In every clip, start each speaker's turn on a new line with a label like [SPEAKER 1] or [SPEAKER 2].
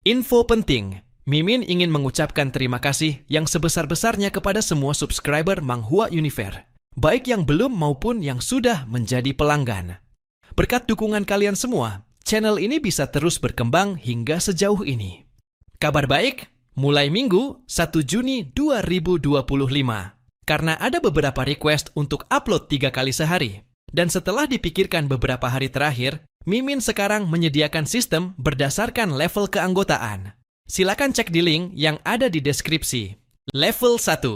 [SPEAKER 1] Info penting, Mimin ingin mengucapkan terima kasih yang sebesar-besarnya kepada semua subscriber Manghua Universe, baik yang belum maupun yang sudah menjadi pelanggan. Berkat dukungan kalian semua, channel ini bisa terus berkembang hingga sejauh ini. Kabar baik, mulai Minggu 1 Juni 2025. Karena ada beberapa request untuk upload 3 kali sehari. Dan setelah dipikirkan beberapa hari terakhir, Mimin sekarang menyediakan sistem berdasarkan level keanggotaan. Silakan cek di link yang ada di deskripsi. Level 1.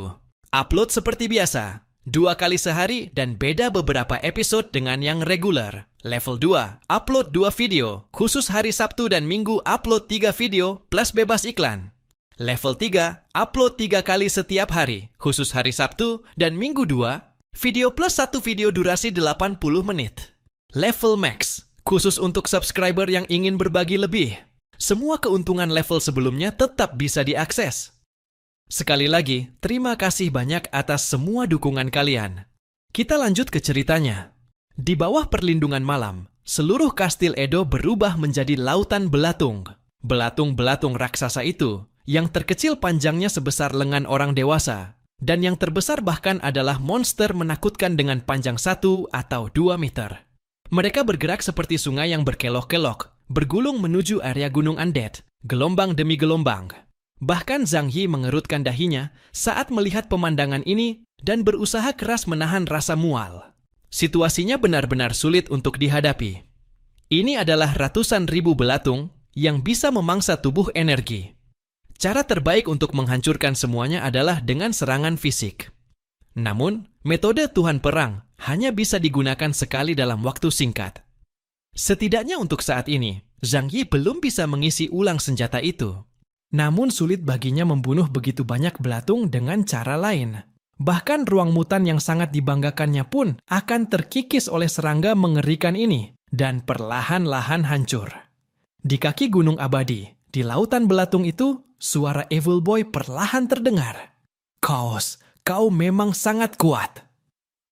[SPEAKER 1] Upload seperti biasa. 2 kali sehari dan beda beberapa episode dengan yang regular. Level 2. Upload 2 video. Khusus hari Sabtu dan Minggu upload 3 video plus bebas iklan. Level 3. Upload 3 kali setiap hari. Khusus hari Sabtu dan Minggu 2. Video plus 1 video durasi 80 menit. Level Max. Khusus untuk subscriber yang ingin berbagi lebih. Semua keuntungan level sebelumnya tetap bisa diakses. Sekali lagi, terima kasih banyak atas semua dukungan kalian. Kita lanjut ke ceritanya. Di bawah perlindungan malam, seluruh kastil Edo berubah menjadi lautan belatung. Belatung-belatung raksasa itu, yang terkecil panjangnya sebesar lengan orang dewasa, dan yang terbesar bahkan adalah monster menakutkan dengan panjang 1 atau 2 meter. Mereka bergerak seperti sungai yang berkelok-kelok, bergulung menuju area gunung undead, gelombang demi gelombang. Bahkan Zhang Yi mengerutkan dahinya saat melihat pemandangan ini dan berusaha keras menahan rasa mual. Situasinya benar-benar sulit untuk dihadapi. Ini adalah ratusan ribu belatung yang bisa memangsa tubuh energi. Cara terbaik untuk menghancurkan semuanya adalah dengan serangan fisik. Namun, metode Tuhan Perang hanya bisa digunakan sekali dalam waktu singkat. Setidaknya untuk saat ini, Zhang Yi belum bisa mengisi ulang senjata itu. Namun sulit baginya membunuh begitu banyak belatung dengan cara lain. Bahkan ruang mutan yang sangat dibanggakannya pun akan terkikis oleh serangga mengerikan ini dan perlahan-lahan hancur. Di kaki gunung abadi, di lautan belatung itu, suara Evil Boy perlahan terdengar. Kaos, kau memang sangat kuat.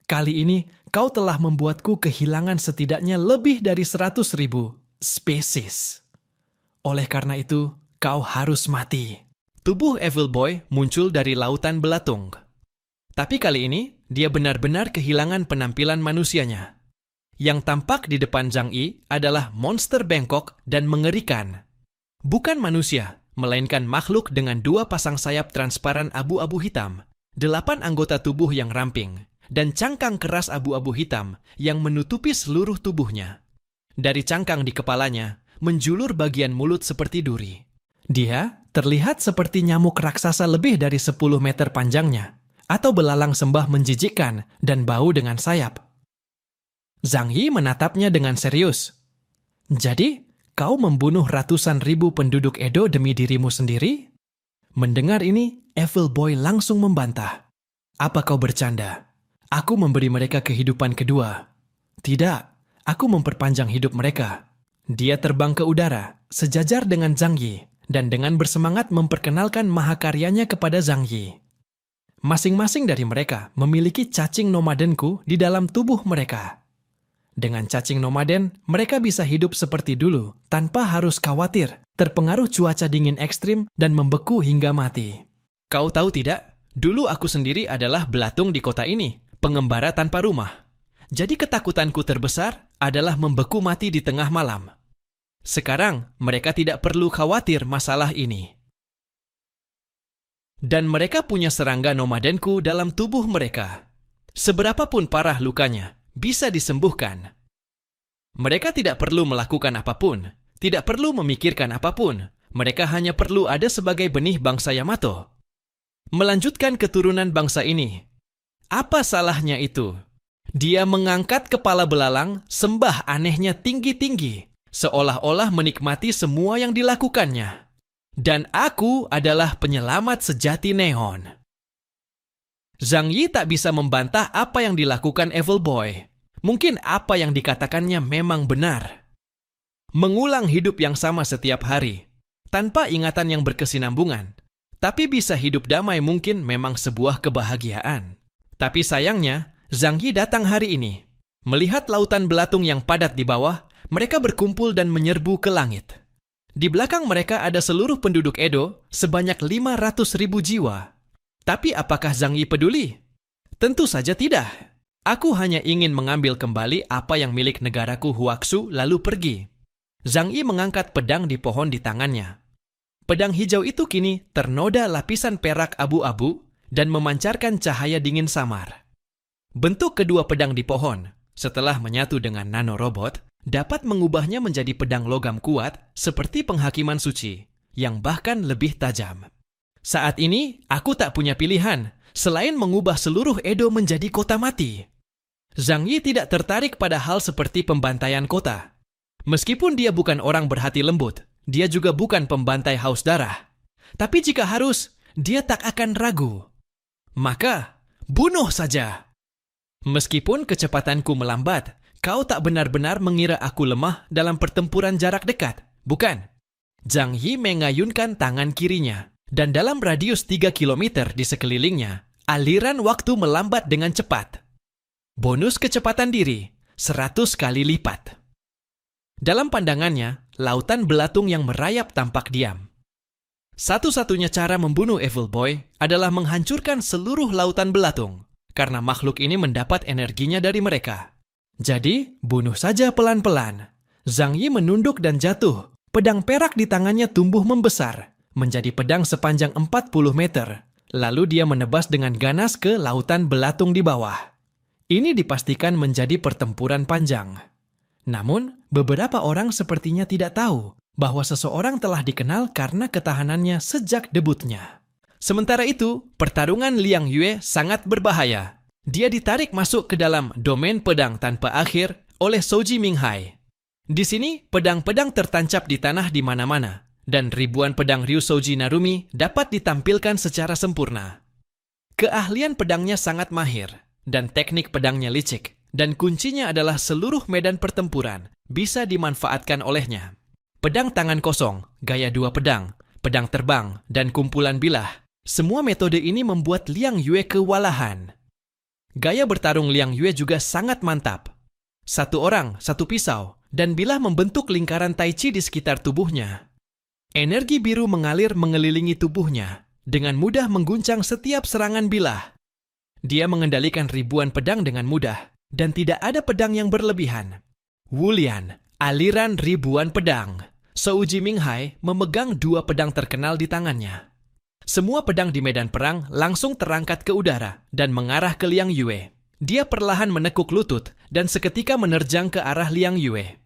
[SPEAKER 1] Kali ini, kau telah membuatku kehilangan setidaknya lebih dari 100.000 spesies. Oleh karena itu, kau harus mati. Tubuh Evil Boy muncul dari lautan belatung. Tapi kali ini, dia benar-benar kehilangan penampilan manusianya. Yang tampak di depan Zhang Yi adalah monster bengkok dan mengerikan. Bukan manusia, melainkan makhluk dengan 2 pasang sayap transparan abu-abu hitam, 8 anggota tubuh yang ramping, dan cangkang keras abu-abu hitam yang menutupi seluruh tubuhnya. Dari cangkang di kepalanya, menjulur bagian mulut seperti duri. Dia terlihat seperti nyamuk raksasa lebih dari 10 meter panjangnya, atau belalang sembah menjijikkan dan bau dengan sayap. Zhang Yi menatapnya dengan serius. Jadi, kau membunuh ratusan ribu penduduk Edo demi dirimu sendiri? Mendengar ini, Evil Boy langsung membantah. Apa kau bercanda? Aku memberi mereka kehidupan kedua. Tidak, aku memperpanjang hidup mereka. Dia terbang ke udara, sejajar dengan Zhang Yi, dan dengan bersemangat memperkenalkan mahakaryanya kepada Zhang Yi. Masing-masing dari mereka memiliki cacing nomadenku di dalam tubuh mereka. Dengan cacing nomaden, mereka bisa hidup seperti dulu, tanpa harus khawatir, terpengaruh cuaca dingin ekstrim dan membeku hingga mati. Kau tahu tidak, dulu aku sendiri adalah belatung di kota ini, pengembara tanpa rumah. Jadi ketakutanku terbesar adalah membeku mati di tengah malam. Sekarang, mereka tidak perlu khawatir masalah ini. Dan mereka punya serangga nomadenku dalam tubuh mereka. Seberapapun parah lukanya, bisa disembuhkan. Mereka tidak perlu melakukan apapun, tidak perlu memikirkan apapun. Mereka hanya perlu ada sebagai benih bangsa Yamato. Melanjutkan keturunan bangsa ini. Apa salahnya itu? Dia mengangkat kepala belalang, sembah anehnya tinggi-tinggi, seolah-olah menikmati semua yang dilakukannya. Dan aku adalah penyelamat sejati Neon. Zhang Yi tak bisa membantah apa yang dilakukan Evil Boy. Mungkin apa yang dikatakannya memang benar. Mengulang hidup yang sama setiap hari, tanpa ingatan yang berkesinambungan, tapi bisa hidup damai mungkin memang sebuah kebahagiaan. Tapi sayangnya, Zhang Yi datang hari ini. Melihat lautan belatung yang padat di bawah, mereka berkumpul dan menyerbu ke langit. Di belakang mereka ada seluruh penduduk Edo sebanyak 500.000 jiwa. Tapi apakah Zhang Yi peduli? Tentu saja tidak. Aku hanya ingin mengambil kembali apa yang milik negaraku Huaxu lalu pergi. Zhang Yi mengangkat pedang di pohon di tangannya. Pedang hijau itu kini ternoda lapisan perak abu-abu dan memancarkan cahaya dingin samar. Bentuk kedua pedang di pohon, setelah menyatu dengan nanorobot, dapat mengubahnya menjadi pedang logam kuat seperti penghakiman suci, yang bahkan lebih tajam. Saat ini, aku tak punya pilihan selain mengubah seluruh Edo menjadi kota mati. Zhang Yi tidak tertarik pada hal seperti pembantaian kota. Meskipun dia bukan orang berhati lembut, dia juga bukan pembantai haus darah. Tapi jika harus, dia tak akan ragu. Maka, bunuh saja. Meskipun kecepatanku melambat, kau tak benar-benar mengira aku lemah dalam pertempuran jarak dekat, bukan? Zhang Yi mengayunkan tangan kirinya, dan dalam radius 3 km di sekelilingnya, aliran waktu melambat dengan cepat. Bonus kecepatan diri, 100 kali lipat. Dalam pandangannya, lautan belatung yang merayap tampak diam. Satu-satunya cara membunuh Evil Boy adalah menghancurkan seluruh lautan belatung, karena makhluk ini mendapat energinya dari mereka. Jadi, bunuh saja pelan-pelan. Zhang Yi menunduk dan jatuh. Pedang perak di tangannya tumbuh membesar, menjadi pedang sepanjang 40 meter. Lalu dia menebas dengan ganas ke lautan belatung di bawah. Ini dipastikan menjadi pertempuran panjang. Namun, beberapa orang sepertinya tidak tahu bahwa seseorang telah dikenal karena ketahanannya sejak debutnya. Sementara itu, pertarungan Liang Yue sangat berbahaya. Dia ditarik masuk ke dalam domain pedang tanpa akhir oleh Souji Minghai. Di sini, pedang-pedang tertancap di tanah di mana-mana, dan ribuan pedang Ryu Souji Narumi dapat ditampilkan secara sempurna. Keahlian pedangnya sangat mahir, dan teknik pedangnya licik, dan kuncinya adalah seluruh medan pertempuran bisa dimanfaatkan olehnya. Pedang tangan kosong, gaya dua pedang, pedang terbang, dan kumpulan bilah. Semua metode ini membuat Liang Yue kewalahan. Gaya bertarung Liang Yue juga sangat mantap. Satu orang, satu pisau, dan bilah membentuk lingkaran tai chi di sekitar tubuhnya. Energi biru mengalir mengelilingi tubuhnya, dengan mudah mengguncang setiap serangan bilah. Dia mengendalikan ribuan pedang dengan mudah, dan tidak ada pedang yang berlebihan. Wulian, aliran ribuan pedang. Souji Minghai memegang 2 pedang terkenal di tangannya. Semua pedang di medan perang langsung terangkat ke udara dan mengarah ke Liang Yue. Dia perlahan menekuk lutut dan seketika menerjang ke arah Liang Yue.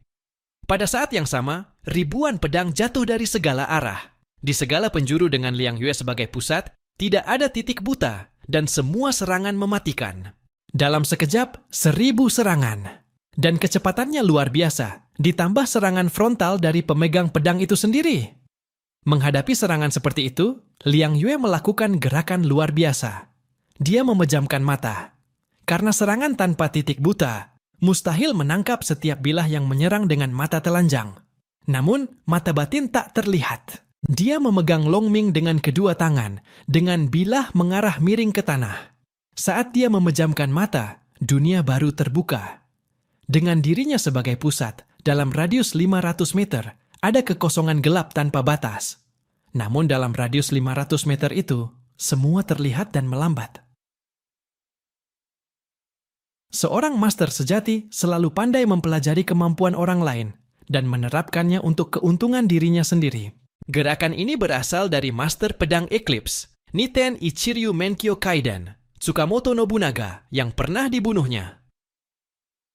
[SPEAKER 1] Pada saat yang sama, ribuan pedang jatuh dari segala arah. Di segala penjuru dengan Liang Yue sebagai pusat, tidak ada titik buta dan semua serangan mematikan. Dalam sekejap, 1000 serangan. Dan kecepatannya luar biasa, ditambah serangan frontal dari pemegang pedang itu sendiri. Menghadapi serangan seperti itu, Liang Yue melakukan gerakan luar biasa. Dia memejamkan mata. Karena serangan tanpa titik buta, mustahil menangkap setiap bilah yang menyerang dengan mata telanjang. Namun, mata batin tak terlihat. Dia memegang Long Ming dengan kedua tangan, dengan bilah mengarah miring ke tanah. Saat dia memejamkan mata, dunia baru terbuka. Dengan dirinya sebagai pusat, dalam radius 500 meter, ada kekosongan gelap tanpa batas. Namun dalam radius 500 meter itu, semua terlihat dan melambat. Seorang master sejati selalu pandai mempelajari kemampuan orang lain dan menerapkannya untuk keuntungan dirinya sendiri. Gerakan ini berasal dari master pedang Eclipse, Niten Ichiryu Menkyo Kaiden, Tsukamoto Nobunaga, yang pernah dibunuhnya.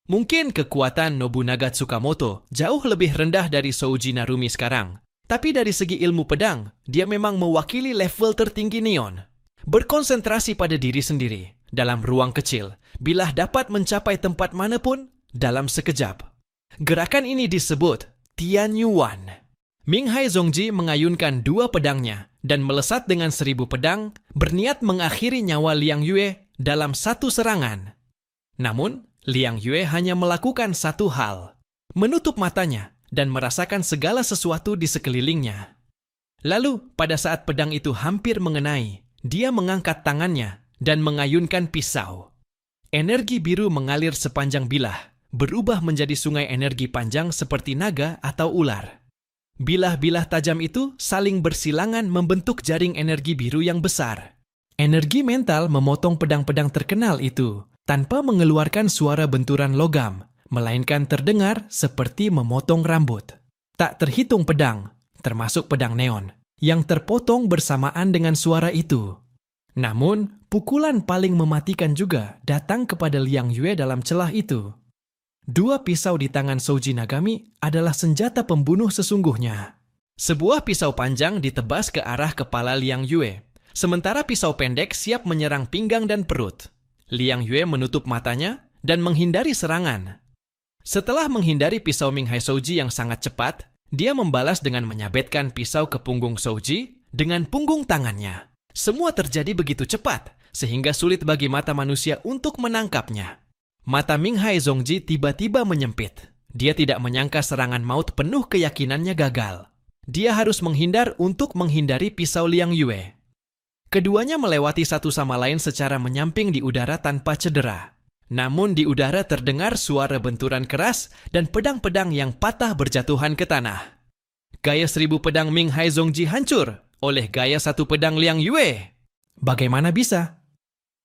[SPEAKER 1] Mungkin kekuatan Nobunaga Tsukamoto jauh lebih rendah dari Souji Narumi sekarang. Tapi dari segi ilmu pedang, dia memang mewakili level tertinggi Neon. Berkonsentrasi pada diri sendiri, dalam ruang kecil, bilah dapat mencapai tempat manapun dalam sekejap. Gerakan ini disebut Tian Yuan. Minghai Zongji mengayunkan 2 pedangnya dan melesat dengan 1000 pedang, berniat mengakhiri nyawa Liang Yue dalam satu serangan. Namun, Liang Yue hanya melakukan satu hal, menutup matanya dan merasakan segala sesuatu di sekelilingnya. Lalu, pada saat pedang itu hampir mengenai, dia mengangkat tangannya dan mengayunkan pisau. Energi biru mengalir sepanjang bilah, berubah menjadi sungai energi panjang seperti naga atau ular. Bilah-bilah tajam itu saling bersilangan membentuk jaring energi biru yang besar. Energi mental memotong pedang-pedang terkenal itu tanpa mengeluarkan suara benturan logam, melainkan terdengar seperti memotong rambut. Tak terhitung pedang, termasuk pedang neon, yang terpotong bersamaan dengan suara itu. Namun, pukulan paling mematikan juga datang kepada Liang Yue dalam celah itu. 2 pisau di tangan Souji Nagami adalah senjata pembunuh sesungguhnya. Sebuah pisau panjang ditebas ke arah kepala Liang Yue, sementara pisau pendek siap menyerang pinggang dan perut. Liang Yue menutup matanya dan menghindari serangan. Setelah menghindari pisau Ming Hai Souji yang sangat cepat, dia membalas dengan menyabetkan pisau ke punggung Souji dengan punggung tangannya. Semua terjadi begitu cepat, sehingga sulit bagi mata manusia untuk menangkapnya. Mata Ming Hai Zongji tiba-tiba menyempit. Dia tidak menyangka serangan maut penuh keyakinannya gagal. Dia harus menghindar untuk menghindari pisau Liang Yue. Keduanya melewati satu sama lain secara menyamping di udara tanpa cedera. Namun di udara terdengar suara benturan keras dan pedang-pedang yang patah berjatuhan ke tanah. Gaya 1000 pedang Ming Hai Zongji hancur oleh gaya 1 pedang Liang Yue. Bagaimana bisa?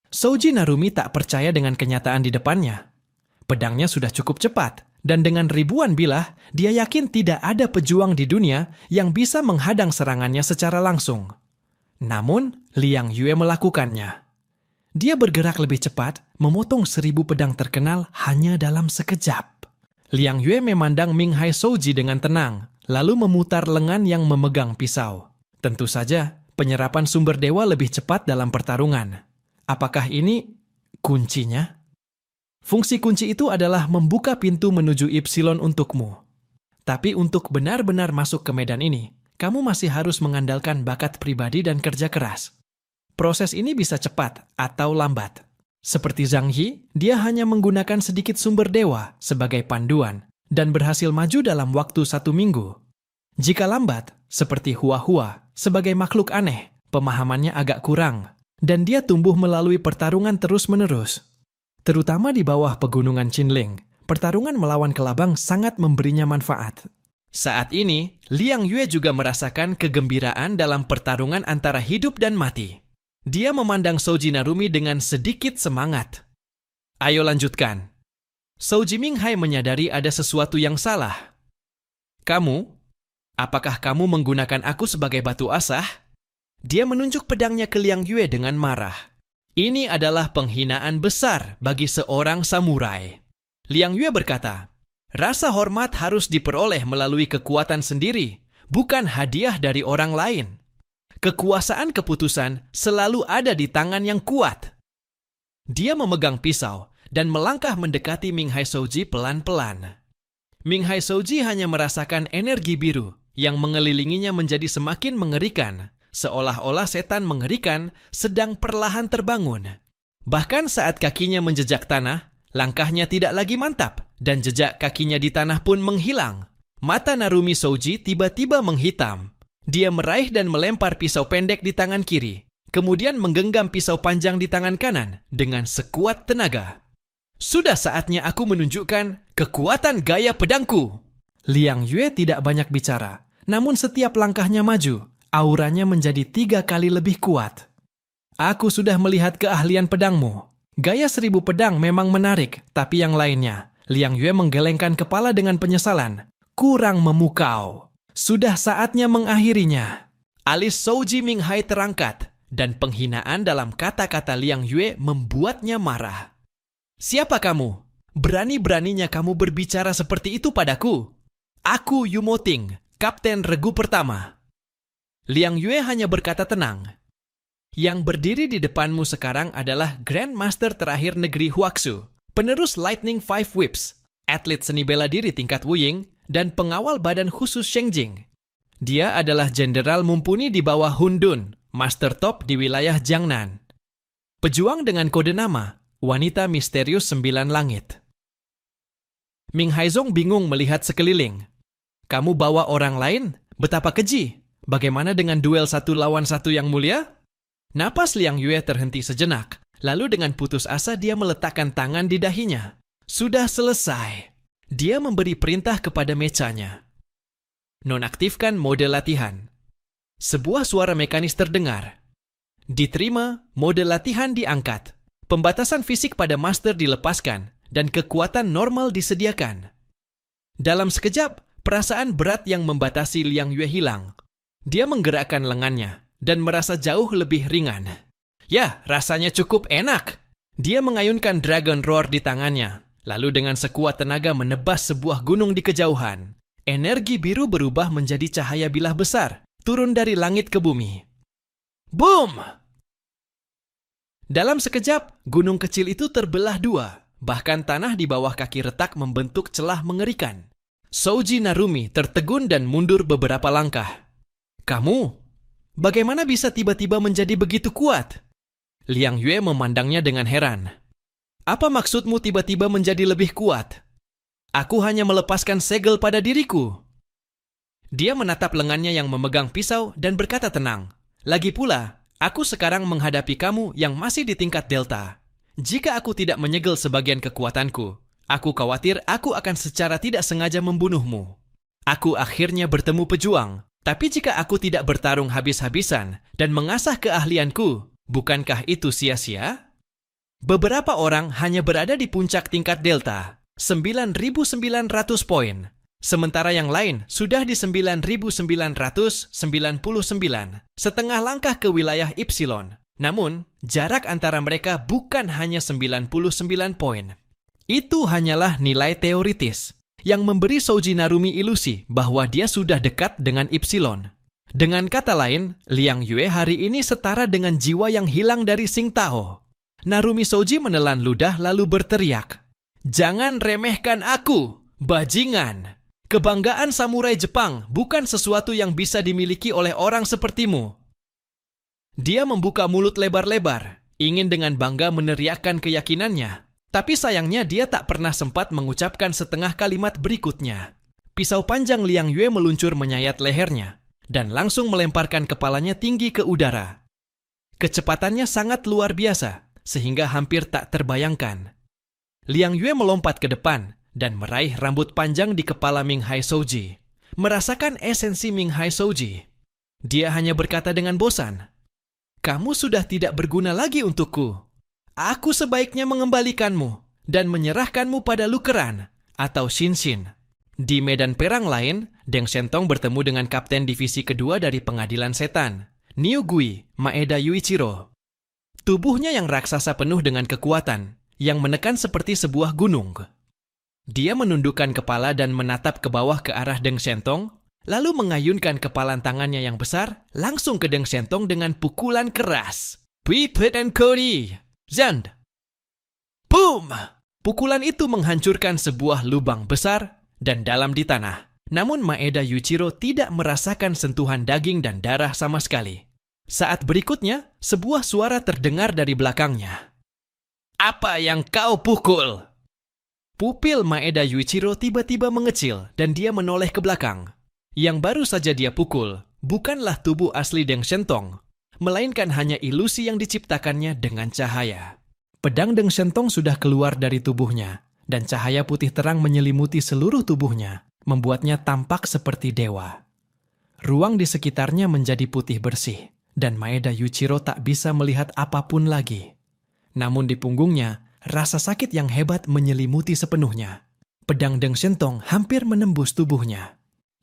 [SPEAKER 1] Souji Narumi tak percaya dengan kenyataan di depannya. Pedangnya sudah cukup cepat, dan dengan ribuan bilah, dia yakin tidak ada pejuang di dunia yang bisa menghadang serangannya secara langsung. Namun, Liang Yue melakukannya. Dia bergerak lebih cepat, memotong 1000 pedang terkenal hanya dalam sekejap. Liang Yue memandang Ming Hai Souji dengan tenang, lalu memutar lengan yang memegang pisau. Tentu saja, penyerapan sumber dewa lebih cepat dalam pertarungan. Apakah ini kuncinya? Fungsi kunci itu adalah membuka pintu menuju Ipsilon untukmu. Tapi untuk benar-benar masuk ke medan ini, kamu masih harus mengandalkan bakat pribadi dan kerja keras. Proses ini bisa cepat atau lambat. Seperti Zhang Yi, dia hanya menggunakan sedikit sumber dewa sebagai panduan dan berhasil maju dalam waktu 1 minggu. Jika lambat, seperti Hua Hua, sebagai makhluk aneh, pemahamannya agak kurang, dan dia tumbuh melalui pertarungan terus-menerus. Terutama di bawah pegunungan Qinling, pertarungan melawan kelabang sangat memberinya manfaat. Saat ini, Liang Yue juga merasakan kegembiraan dalam pertarungan antara hidup dan mati. Dia memandang Souji Narumi dengan sedikit semangat. Ayo lanjutkan. Souji Ming Hai menyadari ada sesuatu yang salah. Kamu? Apakah kamu menggunakan aku sebagai batu asah? Dia menunjuk pedangnya ke Liang Yue dengan marah. Ini adalah penghinaan besar bagi seorang samurai. Liang Yue berkata, rasa hormat harus diperoleh melalui kekuatan sendiri, bukan hadiah dari orang lain. Kekuasaan keputusan selalu ada di tangan yang kuat. Dia memegang pisau dan melangkah mendekati Ming Hai Souji pelan-pelan. Ming Hai Souji hanya merasakan energi biru yang mengelilinginya menjadi semakin mengerikan, seolah-olah setan mengerikan sedang perlahan terbangun. Bahkan saat kakinya menjejak tanah, langkahnya tidak lagi mantap, dan jejak kakinya di tanah pun menghilang. Mata Narumi Souji tiba-tiba menghitam. Dia meraih dan melempar pisau pendek di tangan kiri, kemudian menggenggam pisau panjang di tangan kanan dengan sekuat tenaga. Sudah saatnya aku menunjukkan kekuatan gaya pedangku. Liang Yue tidak banyak bicara, namun setiap langkahnya maju, auranya menjadi 3 kali lebih kuat. Aku sudah melihat keahlian pedangmu. Gaya 1000 pedang memang menarik, tapi yang lainnya. Liang Yue menggelengkan kepala dengan penyesalan. Kurang memukau. Sudah saatnya mengakhirinya. Alis Souji Ming Hai terangkat, dan penghinaan dalam kata-kata Liang Yue membuatnya marah. Siapa kamu? Berani-beraninya kamu berbicara seperti itu padaku? Aku Yumo Ting, Kapten Regu Pertama. Liang Yue hanya berkata tenang. Yang berdiri di depanmu sekarang adalah Grandmaster terakhir negeri Huaxu, penerus Lightning Five Whips, atlet seni bela diri tingkat Wuying, dan pengawal badan khusus Shengjing. Dia adalah jenderal mumpuni di bawah Hun Dun, master top di wilayah Jiangnan. Pejuang dengan kode nama, Wanita Misterius 9 Langit. Ming Haizong bingung melihat sekeliling. Kamu bawa orang lain? Betapa keji. Bagaimana dengan duel 1 lawan 1 yang mulia? Napas Liang Yue terhenti sejenak, lalu dengan putus asa dia meletakkan tangan di dahinya. Sudah selesai. Dia memberi perintah kepada mecanya. Nonaktifkan mode latihan. Sebuah suara mekanis terdengar. Diterima, mode latihan diangkat. Pembatasan fisik pada master dilepaskan dan kekuatan normal disediakan. Dalam sekejap, perasaan berat yang membatasi Liang Yue hilang. Dia menggerakkan lengannya dan merasa jauh lebih ringan. Ya, rasanya cukup enak. Dia mengayunkan Dragon Roar di tangannya, lalu dengan sekuat tenaga menebas sebuah gunung di kejauhan. Energi biru berubah menjadi cahaya bilah besar, turun dari langit ke bumi. Boom! Dalam sekejap, gunung kecil itu terbelah dua. Bahkan tanah di bawah kaki retak membentuk celah mengerikan. Souji Narumi tertegun dan mundur beberapa langkah. Kamu, bagaimana bisa tiba-tiba menjadi begitu kuat? Liang Yue memandangnya dengan heran. Apa maksudmu tiba-tiba menjadi lebih kuat? Aku hanya melepaskan segel pada diriku. Dia menatap lengannya yang memegang pisau dan berkata tenang. Lagi pula, aku sekarang menghadapi kamu yang masih di tingkat delta. Jika aku tidak menyegel sebagian kekuatanku, aku khawatir aku akan secara tidak sengaja membunuhmu. Aku akhirnya bertemu pejuang, tapi jika aku tidak bertarung habis-habisan dan mengasah keahlianku, bukankah itu sia-sia? Beberapa orang hanya berada di puncak tingkat delta, 9.900 poin. Sementara yang lain sudah di 9.999, setengah langkah ke wilayah Ipsilon. Namun, jarak antara mereka bukan hanya 99 poin. Itu hanyalah nilai teoritis yang memberi Souji Narumi ilusi bahwa dia sudah dekat dengan Ipsilon. Dengan kata lain, Liang Yue hari ini setara dengan jiwa yang hilang dari Sing Tao. Narumi Souji menelan ludah lalu berteriak, "Jangan remehkan aku, bajingan! Kebanggaan samurai Jepang bukan sesuatu yang bisa dimiliki oleh orang sepertimu." Dia membuka mulut lebar-lebar, ingin dengan bangga meneriakkan keyakinannya. Tapi sayangnya dia tak pernah sempat mengucapkan setengah kalimat berikutnya. Pisau panjang Liang Yue meluncur menyayat lehernya, dan langsung melemparkan kepalanya tinggi ke udara. Kecepatannya sangat luar biasa, sehingga hampir tak terbayangkan. Liang Yue melompat ke depan, dan meraih rambut panjang di kepala Ming Hai Souji. Merasakan esensi Ming Hai Souji. Dia hanya berkata dengan bosan, "Kamu sudah tidak berguna lagi untukku. Aku sebaiknya mengembalikanmu dan menyerahkanmu pada Lukeran atau Shinshin." Di medan perang lain, Deng Shentong bertemu dengan Kapten Divisi Kedua dari Pengadilan Setan, Niu Gui, Maeda Yuichiro. Tubuhnya yang raksasa penuh dengan kekuatan, yang menekan seperti sebuah gunung. Dia menundukkan kepala dan menatap ke bawah ke arah Deng Shentong, lalu mengayunkan kepalan tangannya yang besar langsung ke Deng Shentong dengan pukulan keras. Pipit and Cody! Zand! Boom! Pukulan itu menghancurkan sebuah lubang besar dan dalam di tanah. Namun Maeda Yuichiro tidak merasakan sentuhan daging dan darah sama sekali. Saat berikutnya, sebuah suara terdengar dari belakangnya. "Apa yang kau pukul?" Pupil Maeda Yuichiro tiba-tiba mengecil dan dia menoleh ke belakang. Yang baru saja dia pukul bukanlah tubuh asli Deng Shentong, melainkan hanya ilusi yang diciptakannya dengan cahaya. Pedang Deng Shentong sudah keluar dari tubuhnya, dan cahaya putih terang menyelimuti seluruh tubuhnya, membuatnya tampak seperti dewa. Ruang di sekitarnya menjadi putih bersih, dan Maeda Yuichiro tak bisa melihat apapun lagi. Namun di punggungnya, rasa sakit yang hebat menyelimuti sepenuhnya. Pedang Deng Shentong hampir menembus tubuhnya.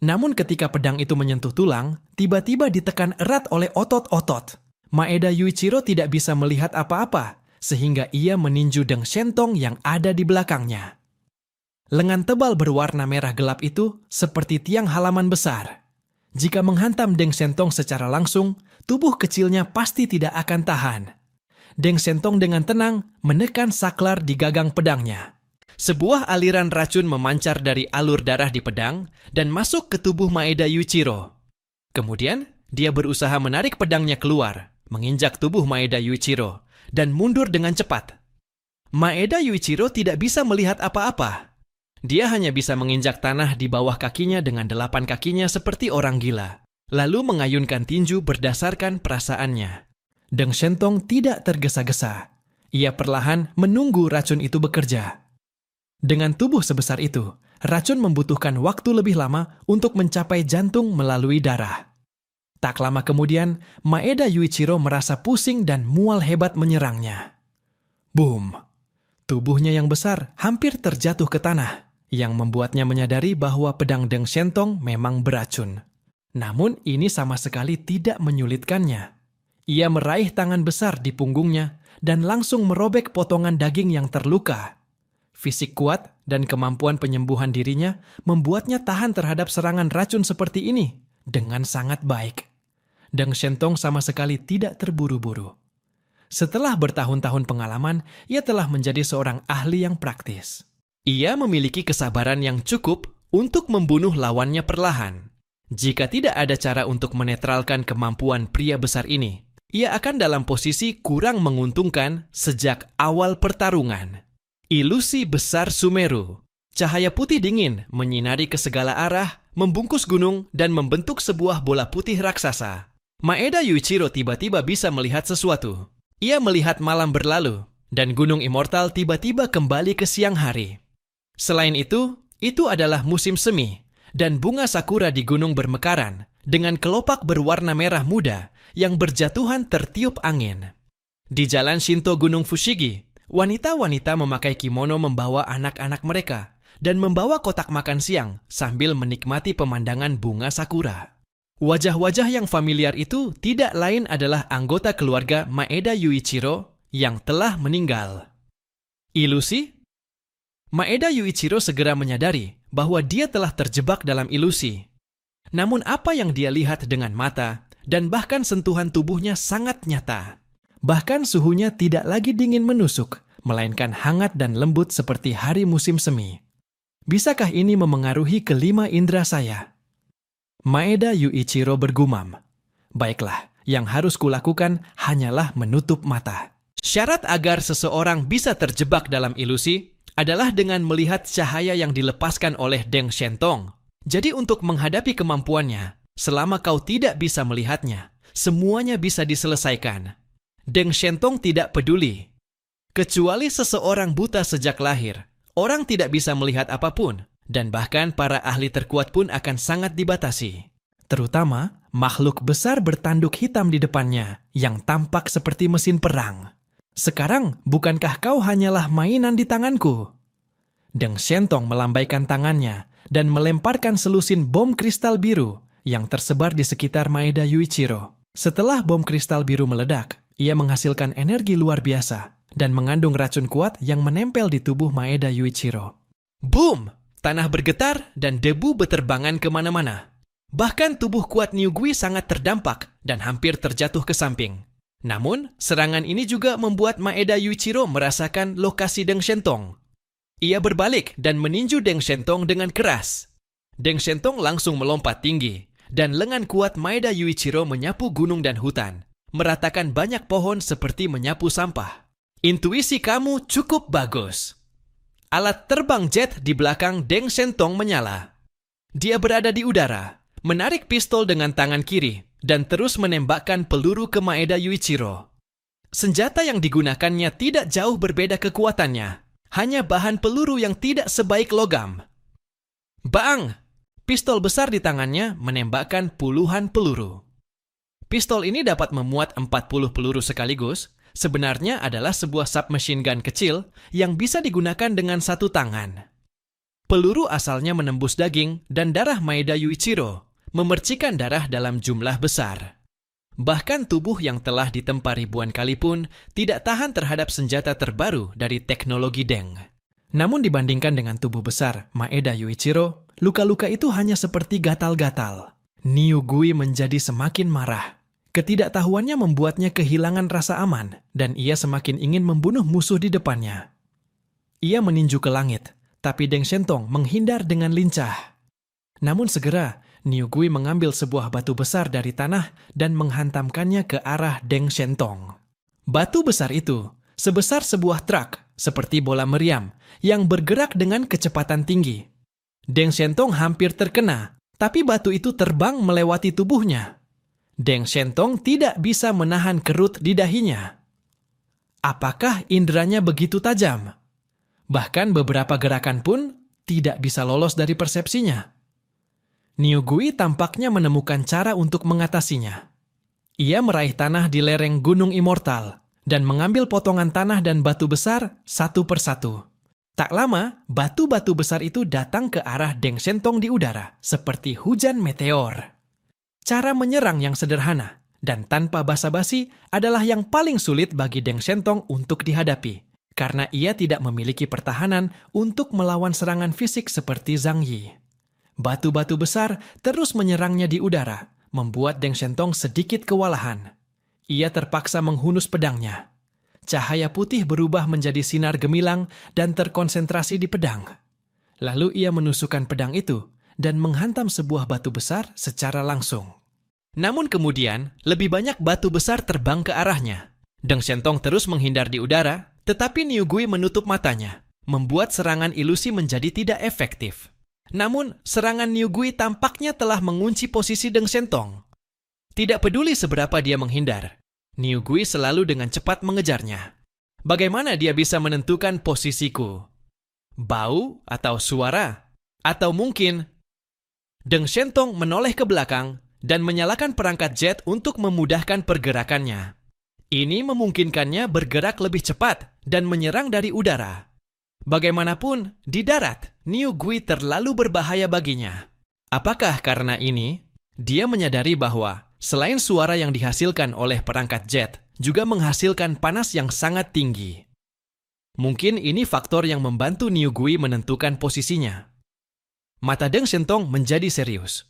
[SPEAKER 1] Namun ketika pedang itu menyentuh tulang, tiba-tiba ditekan erat oleh otot-otot. Maeda Yuichiro tidak bisa melihat apa-apa, sehingga ia meninju Deng Shentong yang ada di belakangnya. Lengan tebal berwarna merah gelap itu seperti tiang halaman besar. Jika menghantam Deng Shentong secara langsung, tubuh kecilnya pasti tidak akan tahan. Deng Shentong dengan tenang menekan saklar di gagang pedangnya. Sebuah aliran racun memancar dari alur darah di pedang dan masuk ke tubuh Maeda Yuichiro. Kemudian, dia berusaha menarik pedangnya keluar, menginjak tubuh Maeda Yuichiro, dan mundur dengan cepat. Maeda Yuichiro tidak bisa melihat apa-apa. Dia hanya bisa menginjak tanah di bawah kakinya dengan 8 kakinya seperti orang gila, lalu mengayunkan tinju berdasarkan perasaannya. Deng Shentong tidak tergesa-gesa. Ia perlahan menunggu racun itu bekerja. Dengan tubuh sebesar itu, racun membutuhkan waktu lebih lama untuk mencapai jantung melalui darah. Tak lama kemudian, Maeda Yuichiro merasa pusing dan mual hebat menyerangnya. Boom! Tubuhnya yang besar hampir terjatuh ke tanah, yang membuatnya menyadari bahwa pedang Deng Shentong memang beracun. Namun ini sama sekali tidak menyulitkannya. Ia meraih tangan besar di punggungnya dan langsung merobek potongan daging yang terluka. Fisik kuat dan kemampuan penyembuhan dirinya membuatnya tahan terhadap serangan racun seperti ini dengan sangat baik. Deng Shentong sama sekali tidak terburu-buru. Setelah bertahun-tahun pengalaman, ia telah menjadi seorang ahli yang praktis. Ia memiliki kesabaran yang cukup untuk membunuh lawannya perlahan. Jika tidak ada cara untuk menetralkan kemampuan pria besar ini, ia akan dalam posisi kurang menguntungkan sejak awal pertarungan. Ilusi besar Sumeru. Cahaya putih dingin menyinari ke segala arah, membungkus gunung dan membentuk sebuah bola putih raksasa. Maeda Yuichiro tiba-tiba bisa melihat sesuatu. Ia melihat malam berlalu, dan gunung immortal tiba-tiba kembali ke siang hari. Selain itu adalah musim semi, dan bunga sakura di gunung bermekaran, dengan kelopak berwarna merah muda yang berjatuhan tertiup angin. Di jalan Shinto Gunung Fushigi, wanita-wanita memakai kimono membawa anak-anak mereka, dan membawa kotak makan siang sambil menikmati pemandangan bunga sakura. Wajah-wajah yang familiar itu tidak lain adalah anggota keluarga Maeda Yuichiro yang telah meninggal. Ilusi? Maeda Yuichiro segera menyadari bahwa dia telah terjebak dalam ilusi. Namun apa yang dia lihat dengan mata dan bahkan sentuhan tubuhnya sangat nyata. Bahkan suhunya tidak lagi dingin menusuk, melainkan hangat dan lembut seperti hari musim semi. Bisakah ini memengaruhi kelima indera saya? Maeda Yuichiro bergumam. Baiklah, yang harus kulakukan hanyalah menutup mata. Syarat agar seseorang bisa terjebak dalam ilusi adalah dengan melihat cahaya yang dilepaskan oleh Deng Shentong. Jadi untuk menghadapi kemampuannya, selama kau tidak bisa melihatnya, semuanya bisa diselesaikan. Deng Shentong tidak peduli. Kecuali seseorang buta sejak lahir, orang tidak bisa melihat apapun. Dan bahkan para ahli terkuat pun akan sangat dibatasi. Terutama makhluk besar bertanduk hitam di depannya yang tampak seperti mesin perang. Sekarang, bukankah kau hanyalah mainan di tanganku? Deng Shentong melambaikan tangannya dan melemparkan selusin bom kristal biru yang tersebar di sekitar Maeda Yuichiro. Setelah bom kristal biru meledak, ia menghasilkan energi luar biasa dan mengandung racun kuat yang menempel di tubuh Maeda Yuichiro. Boom! Tanah bergetar dan debu beterbangan kemana-mana. Bahkan tubuh kuat Niu Gui sangat terdampak dan hampir terjatuh ke samping. Namun, serangan ini juga membuat Maeda Yuichiro merasakan lokasi Deng Shentong. Ia berbalik dan meninju Deng Shentong dengan keras. Deng Shentong langsung melompat tinggi, dan lengan kuat Maeda Yuichiro menyapu gunung dan hutan, meratakan banyak pohon seperti menyapu sampah. Intuisi kamu cukup bagus. Alat terbang jet di belakang Deng Shentong menyala. Dia berada di udara, menarik pistol dengan tangan kiri, dan terus menembakkan peluru ke Maeda Yuichiro. Senjata yang digunakannya tidak jauh berbeda kekuatannya, hanya bahan peluru yang tidak sebaik logam. Bang! Pistol besar di tangannya menembakkan puluhan peluru. Pistol ini dapat memuat 40 peluru sekaligus, sebenarnya adalah sebuah submachine gun kecil yang bisa digunakan dengan satu tangan. Peluru asalnya menembus daging dan darah Maeda Yuichiro, memercikan darah dalam jumlah besar. Bahkan tubuh yang telah ditempa ribuan kali pun tidak tahan terhadap senjata terbaru dari teknologi Deng. Namun dibandingkan dengan tubuh besar Maeda Yuichiro, luka-luka itu hanya seperti gatal-gatal. Niu Gui menjadi semakin marah. Ketidaktahuannya membuatnya kehilangan rasa aman, dan ia semakin ingin membunuh musuh di depannya. Ia meninju ke langit, tapi Deng Shentong menghindar dengan lincah. Namun segera, Niu Gui mengambil sebuah batu besar dari tanah dan menghantamkannya ke arah Deng Shentong. Batu besar itu sebesar sebuah truk, seperti bola meriam, yang bergerak dengan kecepatan tinggi. Deng Shentong hampir terkena, tapi batu itu terbang melewati tubuhnya. Deng Shentong tidak bisa menahan kerut di dahinya. Apakah inderanya begitu tajam? Bahkan beberapa gerakan pun tidak bisa lolos dari persepsinya. Niu Gui tampaknya menemukan cara untuk mengatasinya. Ia meraih tanah di lereng Gunung Immortal dan mengambil potongan tanah dan batu besar satu persatu. Tak lama, batu-batu besar itu datang ke arah Deng Shentong di udara, seperti hujan meteor. Cara menyerang yang sederhana dan tanpa basa-basi adalah yang paling sulit bagi Deng Shentong untuk dihadapi, karena ia tidak memiliki pertahanan untuk melawan serangan fisik seperti Zhang Yi. Batu-batu besar terus menyerangnya di udara, membuat Deng Shentong sedikit kewalahan. Ia terpaksa menghunus pedangnya. Cahaya putih berubah menjadi sinar gemilang dan terkonsentrasi di pedang. Lalu ia menusukkan pedang itu dan menghantam sebuah batu besar secara langsung. Namun kemudian, lebih banyak batu besar terbang ke arahnya. Deng Shentong terus menghindar di udara, tetapi Niu Gui menutup matanya, membuat serangan ilusi menjadi tidak efektif. Namun, serangan Niu Gui tampaknya telah mengunci posisi Deng Shentong. Tidak peduli seberapa dia menghindar, Niu Gui selalu dengan cepat mengejarnya. Bagaimana dia bisa menentukan posisiku? Bau atau suara? Atau mungkin Deng Shentong menoleh ke belakang dan menyalakan perangkat jet untuk memudahkan pergerakannya. Ini memungkinkannya bergerak lebih cepat dan menyerang dari udara. Bagaimanapun, di darat, Niu Gui terlalu berbahaya baginya. Apakah karena ini, dia menyadari bahwa selain suara yang dihasilkan oleh perangkat jet, juga menghasilkan panas yang sangat tinggi. Mungkin ini faktor yang membantu Niu Gui menentukan posisinya. Mata Deng Shentong menjadi serius.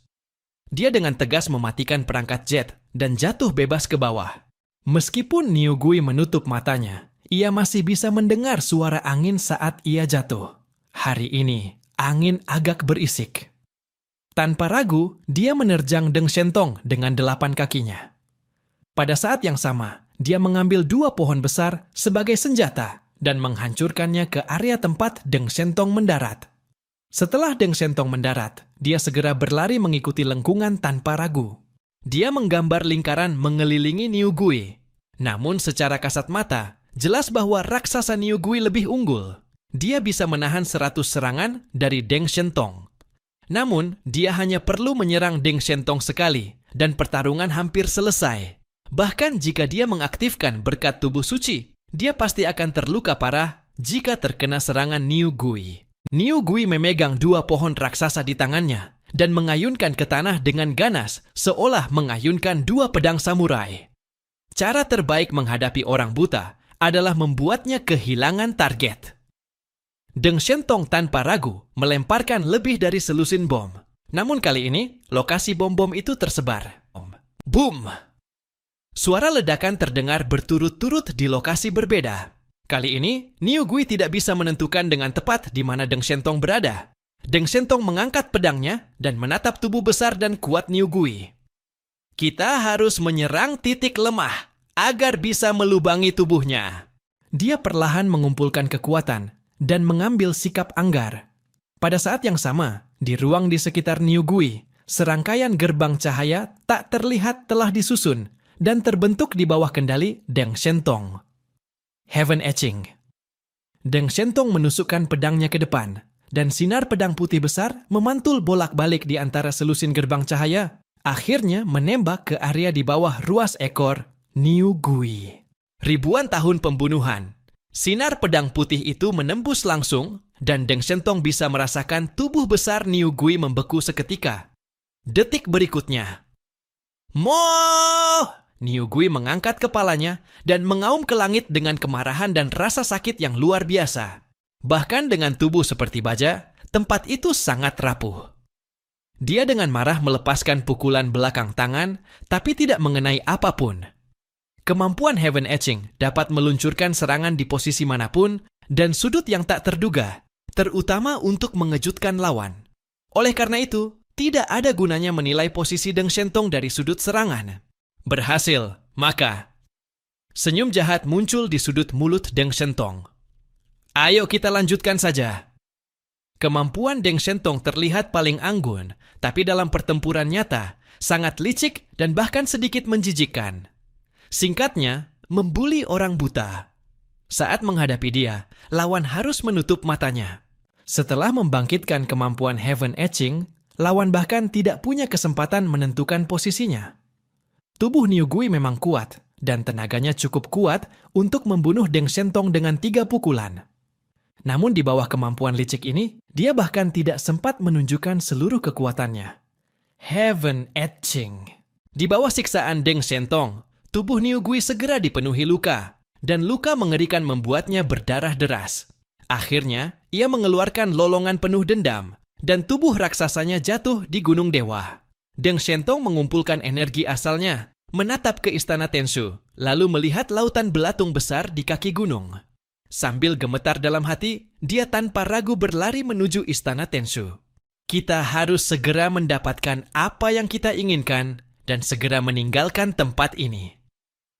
[SPEAKER 1] Dia dengan tegas mematikan perangkat jet dan jatuh bebas ke bawah. Meskipun Niu Gui menutup matanya, ia masih bisa mendengar suara angin saat ia jatuh. Hari ini, angin agak berisik. Tanpa ragu, dia menerjang Deng Shentong dengan 8 kakinya. Pada saat yang sama, dia mengambil 2 pohon besar sebagai senjata dan menghancurkannya ke area tempat Deng Shentong mendarat. Setelah Deng Shentong mendarat, dia segera berlari mengikuti lengkungan tanpa ragu. Dia menggambar lingkaran mengelilingi Niu Gui. Namun secara kasat mata, jelas bahwa raksasa Niu Gui lebih unggul. Dia bisa menahan 100 serangan dari Deng Shentong. Namun, dia hanya perlu menyerang Deng Shentong sekali, dan pertarungan hampir selesai. Bahkan jika dia mengaktifkan berkat tubuh suci, dia pasti akan terluka parah jika terkena serangan Niu Gui. Niu Gui memegang 2 pohon raksasa di tangannya dan mengayunkan ke tanah dengan ganas seolah mengayunkan 2 pedang samurai. Cara terbaik menghadapi orang buta adalah membuatnya kehilangan target. Deng Shentong tanpa ragu melemparkan lebih dari selusin bom. Namun kali ini, lokasi bom-bom itu tersebar. Boom! Suara ledakan terdengar berturut-turut di lokasi berbeda. Kali ini, Niu Gui tidak bisa menentukan dengan tepat di mana Deng Shentong berada. Deng Shentong mengangkat pedangnya dan menatap tubuh besar dan kuat Niu Gui. Kita harus menyerang titik lemah agar bisa melubangi tubuhnya. Dia perlahan mengumpulkan kekuatan dan mengambil sikap anggar. Pada saat yang sama, di ruang di sekitar Niu Gui, serangkaian gerbang cahaya tak terlihat telah disusun dan terbentuk di bawah kendali Deng Shentong. Heaven Etching. Deng Shentong menusukkan pedangnya ke depan, dan sinar pedang putih besar memantul bolak-balik di antara selusin gerbang cahaya, akhirnya menembak ke area di bawah ruas ekor Niu Gui. Ribuan tahun pembunuhan. Sinar pedang putih itu menembus langsung, dan Deng Shentong bisa merasakan tubuh besar Niu Gui membeku seketika. Detik berikutnya, Mo! Niu Gui mengangkat kepalanya dan mengaum ke langit dengan kemarahan dan rasa sakit yang luar biasa. Bahkan dengan tubuh seperti baja, tempat itu sangat rapuh. Dia dengan marah melepaskan pukulan belakang tangan, tapi tidak mengenai apapun. Kemampuan Heaven Etching dapat meluncurkan serangan di posisi manapun dan sudut yang tak terduga, terutama untuk mengejutkan lawan. Oleh karena itu, tidak ada gunanya menilai posisi Deng Shentong dari sudut serangan. Berhasil, maka senyum jahat muncul di sudut mulut Deng Shentong. Ayo kita lanjutkan saja. Kemampuan Deng Shentong terlihat paling anggun, tapi dalam pertempuran nyata, sangat licik dan bahkan sedikit menjijikkan. Singkatnya, membuli orang buta. Saat menghadapi dia, lawan harus menutup matanya. Setelah membangkitkan kemampuan Heaven Etching, lawan bahkan tidak punya kesempatan menentukan posisinya. Tubuh Niu Gui memang kuat, dan tenaganya cukup kuat untuk membunuh Deng Shentong dengan 3 pukulan. Namun di bawah kemampuan licik ini, dia bahkan tidak sempat menunjukkan seluruh kekuatannya. Heaven Etching. Di bawah siksaan Deng Shentong, tubuh Niu Gui segera dipenuhi luka, dan luka mengerikan membuatnya berdarah deras. Akhirnya, ia mengeluarkan lolongan penuh dendam, dan tubuh raksasanya jatuh di Gunung Dewa. Deng Shentong mengumpulkan energi asalnya, menatap ke istana Tenshu, lalu melihat lautan belatung besar di kaki gunung. Sambil gemetar dalam hati, dia tanpa ragu berlari menuju istana Tenshu. Kita harus segera mendapatkan apa yang kita inginkan dan segera meninggalkan tempat ini.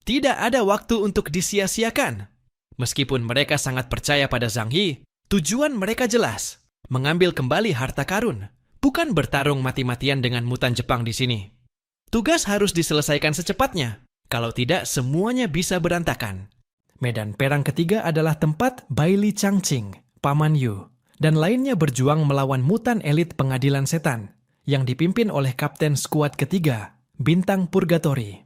[SPEAKER 1] Tidak ada waktu untuk disia-siakan. Meskipun mereka sangat percaya pada Zhang Yi, tujuan mereka jelas, mengambil kembali harta karun, bukan bertarung mati-matian dengan mutan Jepang di sini. Tugas harus diselesaikan secepatnya, kalau tidak semuanya bisa berantakan. Medan perang ketiga adalah tempat Bai Li Changqing, Paman Yu, dan lainnya berjuang melawan mutan elit pengadilan setan, yang dipimpin oleh Kapten Skuad ketiga, Bintang Purgatory.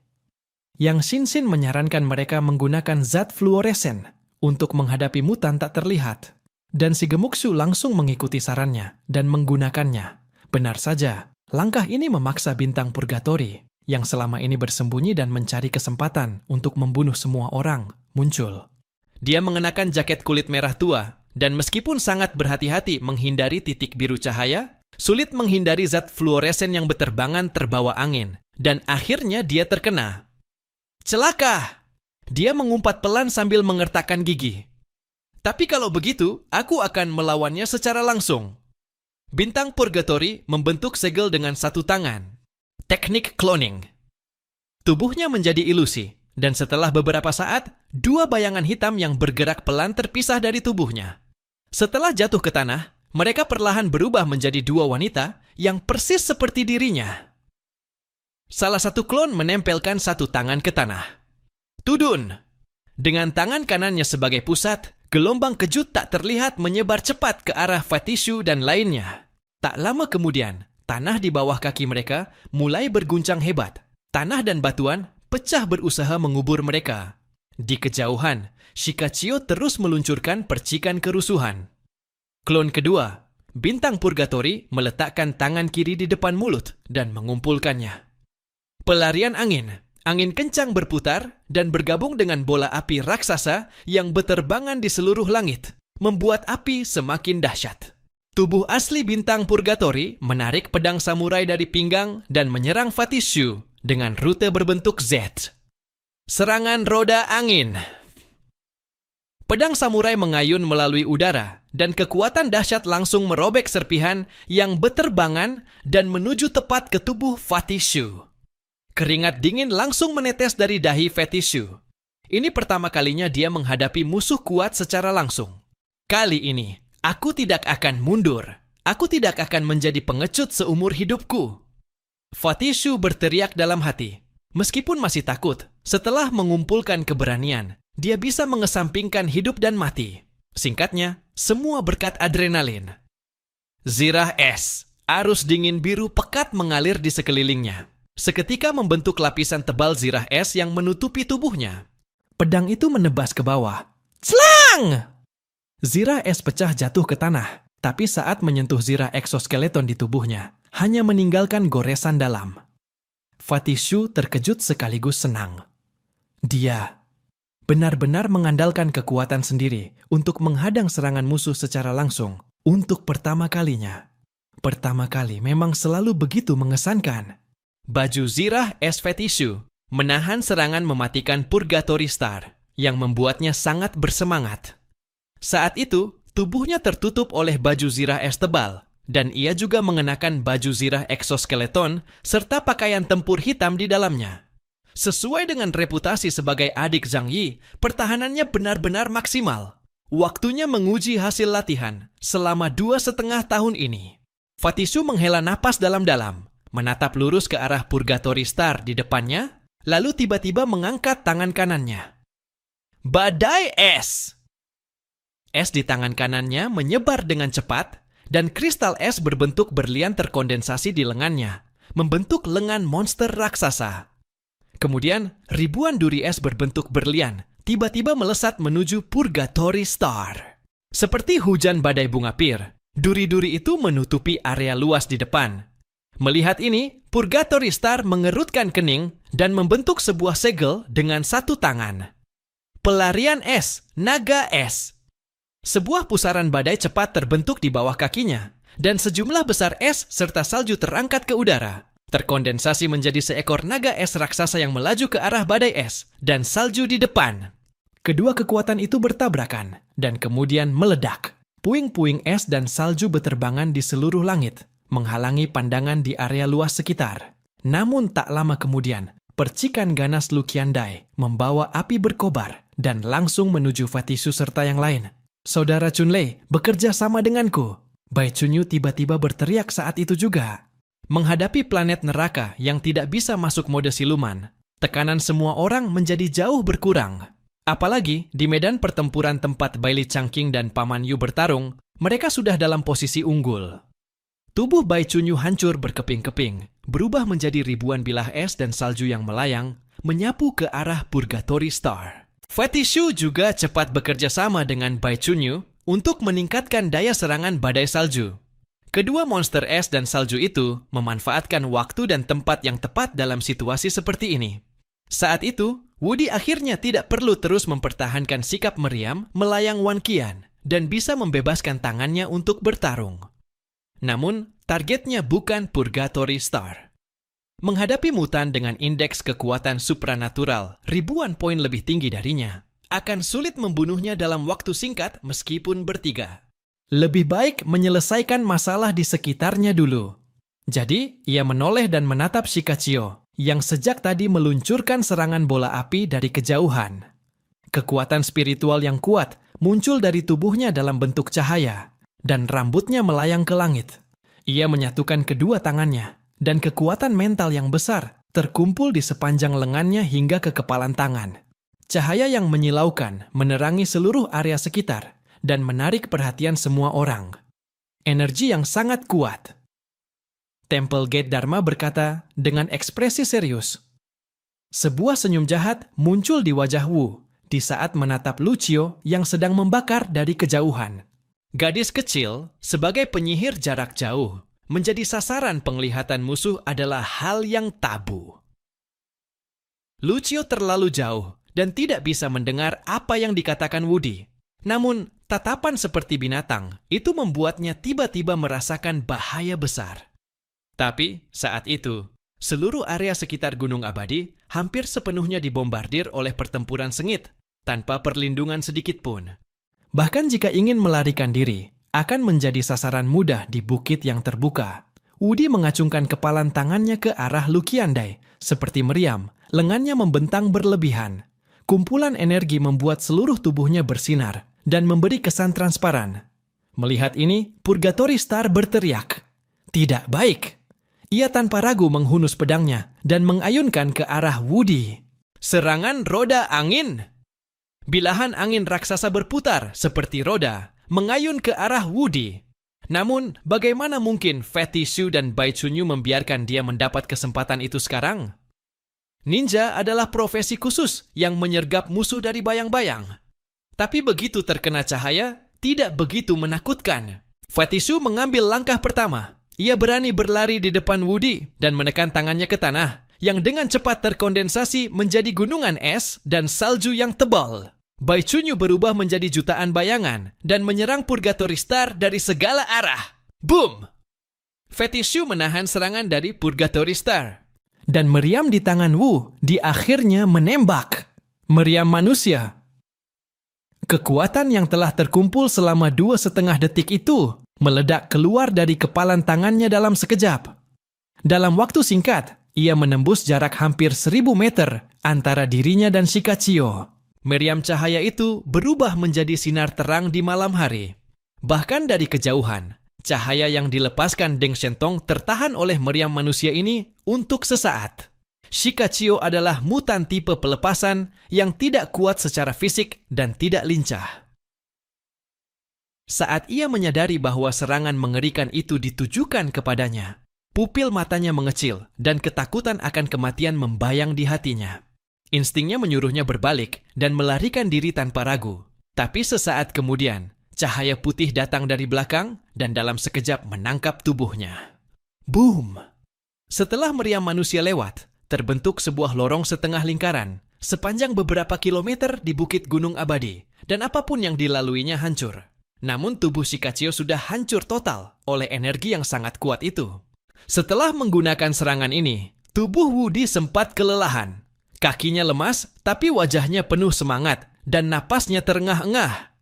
[SPEAKER 1] Yang Shin menyarankan mereka menggunakan zat fluoresen untuk menghadapi mutan tak terlihat, dan si Gemuksu langsung mengikuti sarannya dan menggunakannya. Benar saja, langkah ini memaksa Bintang Purgatory, yang selama ini bersembunyi dan mencari kesempatan untuk membunuh semua orang, muncul. Dia mengenakan jaket kulit merah tua, dan meskipun sangat berhati-hati menghindari titik biru cahaya, sulit menghindari zat fluoresen yang berterbangan terbawa angin, dan akhirnya dia terkena. Celaka! Dia mengumpat pelan sambil mengertakkan gigi. Tapi kalau begitu, aku akan melawannya secara langsung. Bintang Purgatory membentuk segel dengan satu tangan. Teknik cloning. Tubuhnya menjadi ilusi, dan setelah beberapa saat, 2 bayangan hitam yang bergerak pelan terpisah dari tubuhnya. Setelah jatuh ke tanah, mereka perlahan berubah menjadi 2 wanita yang persis seperti dirinya. Salah satu klon menempelkan satu tangan ke tanah. Tudun. Dengan tangan kanannya sebagai pusat, gelombang kejut tak terlihat menyebar cepat ke arah Fatishu dan lainnya. Tak lama kemudian, tanah di bawah kaki mereka mulai berguncang hebat. Tanah dan batuan pecah berusaha mengubur mereka. Di kejauhan, Shikachio terus meluncurkan percikan kerusuhan. Klon kedua, Bintang Purgatory meletakkan tangan kiri di depan mulut dan mengumpulkannya. Pelarian angin. Angin kencang berputar dan bergabung dengan bola api raksasa yang berterbangan di seluruh langit, membuat api semakin dahsyat. Tubuh asli Bintang Purgatory menarik pedang samurai dari pinggang dan menyerang Fatishu dengan rute berbentuk Z. Serangan roda angin. Pedang samurai mengayun melalui udara, dan kekuatan dahsyat langsung merobek serpihan yang berterbangan dan menuju tepat ke tubuh Fatishu. Keringat dingin langsung menetes dari dahi Fatishu. Ini pertama kalinya dia menghadapi musuh kuat secara langsung. Kali ini, aku tidak akan mundur. Aku tidak akan menjadi pengecut seumur hidupku. Fatishu berteriak dalam hati. Meskipun masih takut, setelah mengumpulkan keberanian, dia bisa mengesampingkan hidup dan mati. Singkatnya, semua berkat adrenalin. Zirah es, arus dingin biru pekat mengalir di sekelilingnya. Seketika membentuk lapisan tebal zirah es yang menutupi tubuhnya. Pedang itu menebas ke bawah. Celang! Zirah es pecah jatuh ke tanah, tapi saat menyentuh zirah eksoskeleton di tubuhnya, hanya meninggalkan goresan dalam. Fatishu terkejut sekaligus senang. Dia benar-benar mengandalkan kekuatan sendiri untuk menghadang serangan musuh secara langsung untuk pertama kalinya. Pertama kali memang selalu begitu mengesankan. Baju zirah es Fatishu menahan serangan mematikan Purgatory Star yang membuatnya sangat bersemangat. Saat itu, tubuhnya tertutup oleh baju zirah es tebal, dan ia juga mengenakan baju zirah eksoskeleton serta pakaian tempur hitam di dalamnya. Sesuai dengan reputasi sebagai adik Zhang Yi, pertahanannya benar-benar maksimal. Waktunya menguji hasil latihan selama 2,5 tahun ini. Fatishu menghela napas dalam-dalam, menatap lurus ke arah Purgatory Star di depannya, lalu tiba-tiba mengangkat tangan kanannya. Badai es! Es di tangan kanannya menyebar dengan cepat, dan kristal es berbentuk berlian terkondensasi di lengannya, membentuk lengan monster raksasa. Kemudian, ribuan duri es berbentuk berlian tiba-tiba melesat menuju Purgatory Star. Seperti hujan badai bunga pir, duri-duri itu menutupi area luas di depan. Melihat ini, Purgatory Star mengerutkan kening dan membentuk sebuah segel dengan satu tangan. Pelarian es, naga es. Sebuah pusaran badai cepat terbentuk di bawah kakinya, dan sejumlah besar es serta salju terangkat ke udara. Terkondensasi menjadi seekor naga es raksasa yang melaju ke arah badai es dan salju di depan. Kedua kekuatan itu bertabrakan dan kemudian meledak. Puing-puing es dan salju berterbangan di seluruh langit, menghalangi pandangan di area luas sekitar. Namun tak lama kemudian, percikan ganas Luqiandai membawa api berkobar dan langsung menuju Fatisu serta yang lain. Saudara Chunlei bekerja sama denganku. Bai Chunyu tiba-tiba berteriak saat itu juga. Menghadapi planet neraka yang tidak bisa masuk mode siluman, tekanan semua orang menjadi jauh berkurang. Apalagi di medan pertempuran tempat Bai Li Changqing dan Paman Yu bertarung, mereka sudah dalam posisi unggul. Tubuh Bai Chunyu hancur berkeping-keping, berubah menjadi ribuan bilah es dan salju yang melayang, menyapu ke arah Purgatory Star. Fetishu juga cepat bekerja sama dengan Bai Chunyu untuk meningkatkan daya serangan badai salju. Kedua monster es dan salju itu memanfaatkan waktu dan tempat yang tepat dalam situasi seperti ini. Saat itu, Wudi akhirnya tidak perlu terus mempertahankan sikap meriam melayang Wan Qian dan bisa membebaskan tangannya untuk bertarung. Namun, targetnya bukan Purgatory Star. Menghadapi mutan dengan indeks kekuatan supranatural ribuan poin lebih tinggi darinya, akan sulit membunuhnya dalam waktu singkat meskipun bertiga. Lebih baik menyelesaikan masalah di sekitarnya dulu. Jadi, ia menoleh dan menatap Shikachio, yang sejak tadi meluncurkan serangan bola api dari kejauhan. Kekuatan spiritual yang kuat muncul dari tubuhnya dalam bentuk cahaya, dan rambutnya melayang ke langit. Ia menyatukan kedua tangannya, dan kekuatan mental yang besar terkumpul di sepanjang lengannya hingga ke kepalan tangan. Cahaya yang menyilaukan menerangi seluruh area sekitar, dan menarik perhatian semua orang. Energi yang sangat kuat. Temple Gate Dharma berkata dengan ekspresi serius. Sebuah senyum jahat muncul di wajah Wu di saat menatap Lucio yang sedang membakar dari kejauhan. Gadis kecil, sebagai penyihir jarak jauh, menjadi sasaran penglihatan musuh adalah hal yang tabu. Lucio terlalu jauh dan tidak bisa mendengar apa yang dikatakan Wudi. Namun, tatapan seperti binatang itu membuatnya tiba-tiba merasakan bahaya besar. Tapi, saat itu, seluruh area sekitar Gunung Abadi hampir sepenuhnya dibombardir oleh pertempuran sengit, tanpa perlindungan sedikit pun. Bahkan jika ingin melarikan diri, akan menjadi sasaran mudah di bukit yang terbuka. Wudi mengacungkan kepalan tangannya ke arah Luqiandai, seperti meriam, lengannya membentang berlebihan. Kumpulan energi membuat seluruh tubuhnya bersinar dan memberi kesan transparan. Melihat ini, Purgatory Star berteriak, "Tidak baik!" Ia tanpa ragu menghunus pedangnya dan mengayunkan ke arah Wudi. Serangan roda angin. Bilahan angin raksasa berputar seperti roda, mengayun ke arah Wudi. Namun, bagaimana mungkin Fetishu dan Bai Chunyu membiarkan dia mendapat kesempatan itu sekarang? Ninja adalah profesi khusus yang menyergap musuh dari bayang-bayang. Tapi begitu terkena cahaya, tidak begitu menakutkan. Fetishu mengambil langkah pertama. Ia berani berlari di depan Wudi dan menekan tangannya ke tanah, yang dengan cepat terkondensasi menjadi gunungan es dan salju yang tebal. Bai Chunyu berubah menjadi jutaan bayangan dan menyerang Purgatory Star dari segala arah. Boom! Fetishu menahan serangan dari Purgatory Star. Dan meriam di tangan Wu di akhirnya menembak. Meriam manusia. Kekuatan yang telah terkumpul selama 2,5 detik itu meledak keluar dari kepalan tangannya dalam sekejap. Dalam waktu singkat, ia menembus jarak hampir 1.000 meter antara dirinya dan Shikachio. Meriam cahaya itu berubah menjadi sinar terang di malam hari. Bahkan dari kejauhan, cahaya yang dilepaskan Deng Shentong tertahan oleh meriam manusia ini untuk sesaat. Shikachio adalah mutan tipe pelepasan yang tidak kuat secara fisik dan tidak lincah. Saat ia menyadari bahwa serangan mengerikan itu ditujukan kepadanya, pupil matanya mengecil dan ketakutan akan kematian membayang di hatinya. Instingnya menyuruhnya berbalik dan melarikan diri tanpa ragu. Tapi sesaat kemudian, cahaya putih datang dari belakang dan dalam sekejap menangkap tubuhnya. Boom! Setelah meriam manusia lewat, terbentuk sebuah lorong setengah lingkaran, sepanjang beberapa kilometer di Bukit Gunung Abadi, dan apapun yang dilaluinya hancur. Namun tubuh Shikachio sudah hancur total oleh energi yang sangat kuat itu. Setelah menggunakan serangan ini, tubuh Woody sempat kelelahan. Kakinya lemas, tapi wajahnya penuh semangat, dan napasnya terengah-engah.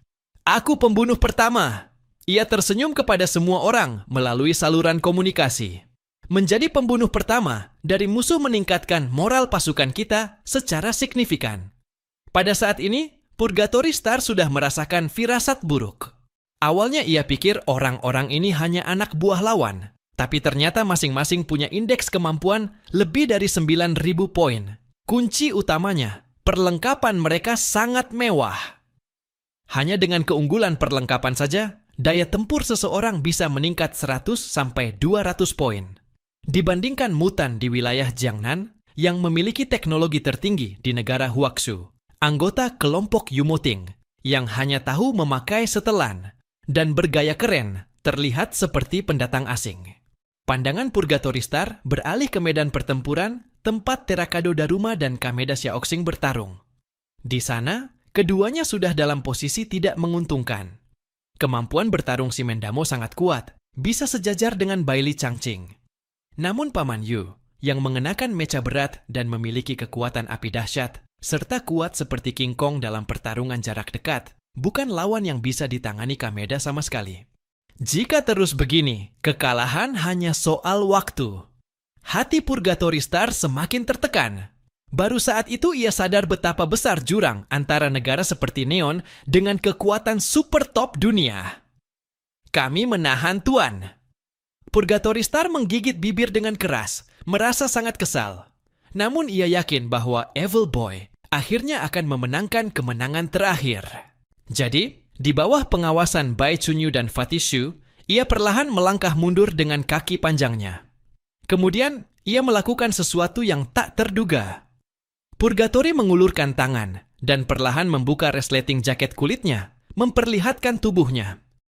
[SPEAKER 1] Aku pembunuh pertama. Ia tersenyum kepada semua orang melalui saluran komunikasi. Menjadi pembunuh pertama dari musuh meningkatkan moral pasukan kita secara signifikan. Pada saat ini, Purgatory Star sudah merasakan firasat buruk. Awalnya ia pikir orang-orang ini hanya anak buah lawan, tapi ternyata masing-masing punya indeks kemampuan lebih dari 9.000 poin. Kunci utamanya, perlengkapan mereka sangat mewah. Hanya dengan keunggulan perlengkapan saja, daya tempur seseorang bisa meningkat 100 sampai 200 poin. Dibandingkan mutan di wilayah Jiangnan yang memiliki teknologi tertinggi di negara Huaxu, anggota kelompok Yumoting yang hanya tahu memakai setelan dan bergaya keren terlihat seperti pendatang asing. Pandangan Purgatory Star beralih ke medan pertempuran tempat Terakado Daruma dan Kameda Xiaoxing bertarung. Di sana, keduanya sudah dalam posisi tidak menguntungkan. Kemampuan bertarung si Mendamo sangat kuat, bisa sejajar dengan Bailey Changqing. Namun Paman Yu, yang mengenakan mecha berat dan memiliki kekuatan api dahsyat, serta kuat seperti King Kong dalam pertarungan jarak dekat, bukan lawan yang bisa ditangani Kameda sama sekali. Jika terus begini, kekalahan hanya soal waktu. Hati Purgatory Star semakin tertekan. Baru saat itu ia sadar betapa besar jurang antara negara seperti Neon dengan kekuatan super top dunia. Kami menahan Tuan. Purgatory Star menggigit bibir dengan keras, merasa sangat kesal. Namun ia yakin bahwa Evil Boy akhirnya akan memenangkan kemenangan terakhir. Jadi, di bawah pengawasan Bai Chunyu dan Fatih Shu, ia perlahan melangkah mundur dengan kaki panjangnya. Kemudian, ia melakukan sesuatu yang tak terduga. Purgatory mengulurkan tangan dan perlahan membuka resleting jaket kulitnya, memperlihatkan tubuhnya.